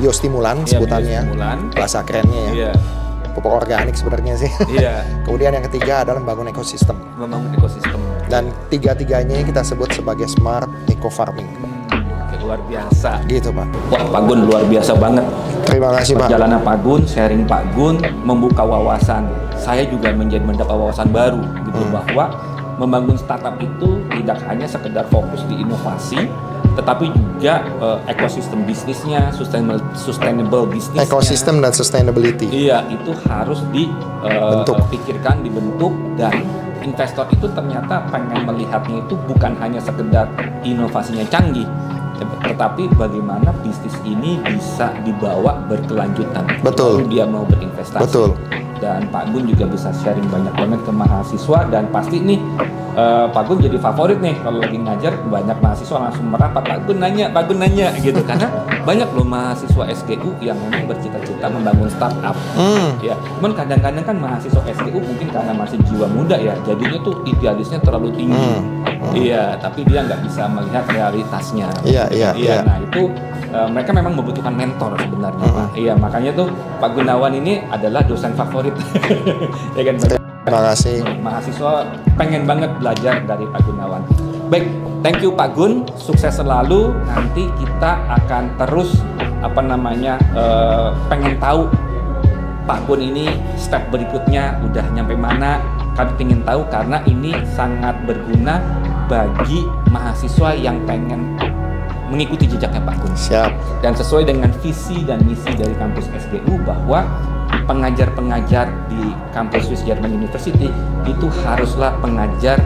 biostimulan sebutannya. Bahasa kerennya ya. Pupuk organik sebenarnya sih. Kemudian yang ketiga adalah membangun ekosistem. Dan 3-tiganya kita sebut sebagai smart eco farming. Luar biasa. Gitu, Pak. Wah, Pak Gun luar biasa banget. Terima kasih, Pak. Perjalanan Pak Gun, sharing Pak Gun, membuka wawasan. Saya juga mendapat wawasan baru gitu, bahwa membangun startup itu tidak hanya sekedar fokus di inovasi, tetapi juga ekosistem bisnisnya, sustainable bisnisnya. Ekosistem dan sustainability. Iya, itu harus dipikirkan, dibentuk, dan investor itu ternyata pengen melihatnya itu bukan hanya sekedar inovasinya canggih, tetapi bagaimana bisnis ini bisa dibawa berkelanjutan. Betul. Lalu dia mau berinvestasi. Betul. Dan Pak Gun juga bisa sharing banyak banget ke mahasiswa, dan pasti nih Pak Gun jadi favorit nih kalau lagi ngajar, banyak mahasiswa langsung merapat, Pak Gun nanya gitu, karena banyak loh mahasiswa SGU yang memang bercita-cita membangun startup. Ya, cuman kadang-kadang kan mahasiswa SGU mungkin karena masih jiwa muda ya, jadinya tuh idealisnya terlalu tinggi. Iya, tapi dia nggak bisa melihat realitasnya. Iya. Nah itu mereka memang membutuhkan mentor sebenarnya, Pak. Iya, makanya tuh Pak Gunawan ini adalah dosen favorit. Ya kan, terima kasih. Mahasiswa pengen banget belajar dari Pak Gunawan. Baik, thank you Pak Gun, sukses selalu. Nanti kita akan terus pengen tahu Pak Gun ini step berikutnya udah nyampe mana. Kami ingin tahu karena ini sangat berguna bagi mahasiswa yang pengen mengikuti jejaknya Pak Gun. Siap. Dan sesuai dengan visi dan misi dari kampus SGU bahwa pengajar-pengajar di kampus Swiss German University itu haruslah pengajar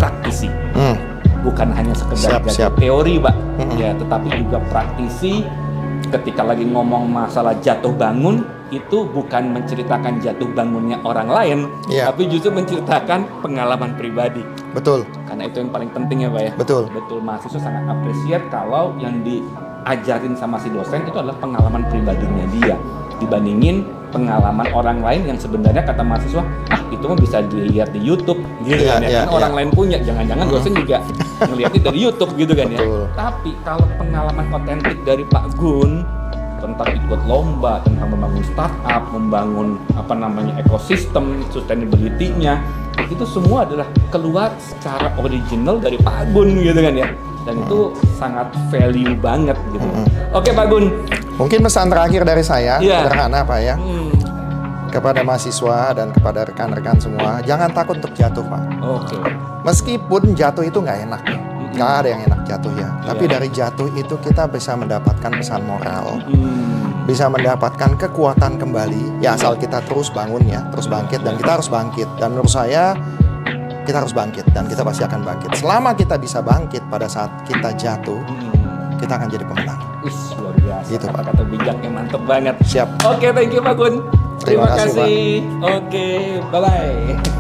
praktisi. Bukan hanya sekedar teori, Pak. Ya, tetapi juga praktisi. Ketika lagi ngomong masalah jatuh bangun, itu bukan menceritakan jatuh bangunnya orang lain, tapi justru menceritakan pengalaman pribadi. Betul. Karena itu yang paling penting ya, Pak ya. Betul. Mahasiswa sangat appreciate kalau yang diajarin sama si dosen itu adalah pengalaman pribadinya dia, dibandingin pengalaman orang lain yang sebenarnya kata mahasiswa, itu mah bisa dilihat di YouTube gitu kan ya. Kan orang lain punya, jangan-jangan dosen juga ngeliatnya dari YouTube gitu kan ya. Tapi kalau pengalaman otentik dari Pak Gun tentang ikut lomba, tentang membangun startup, membangun ekosistem, sustainability-nya, itu semua adalah keluar secara original dari Pak Gun gitu kan ya. Dan itu sangat value banget gitu. Oke Pak Gun. Mungkin pesan terakhir dari saya, sederhana Pak ya. Kepada mahasiswa dan kepada rekan-rekan semua, jangan takut untuk jatuh Pak. Meskipun jatuh itu nggak enak, nggak ada yang enak jatuh ya. Tapi dari jatuh itu kita bisa mendapatkan pesan moral, bisa mendapatkan kekuatan kembali. Ya asal kita terus bangun ya, terus bangkit, dan kita harus bangkit. Dan menurut saya kita harus bangkit dan kita pasti akan bangkit. Selama kita bisa bangkit pada saat kita jatuh, kita akan jadi pemenang. Luar biasa. Gitu, kata-kata bijaknya mantep banget. Siap. Oke, thank you Pak Gun. Terima kasih, Oke, bye-bye.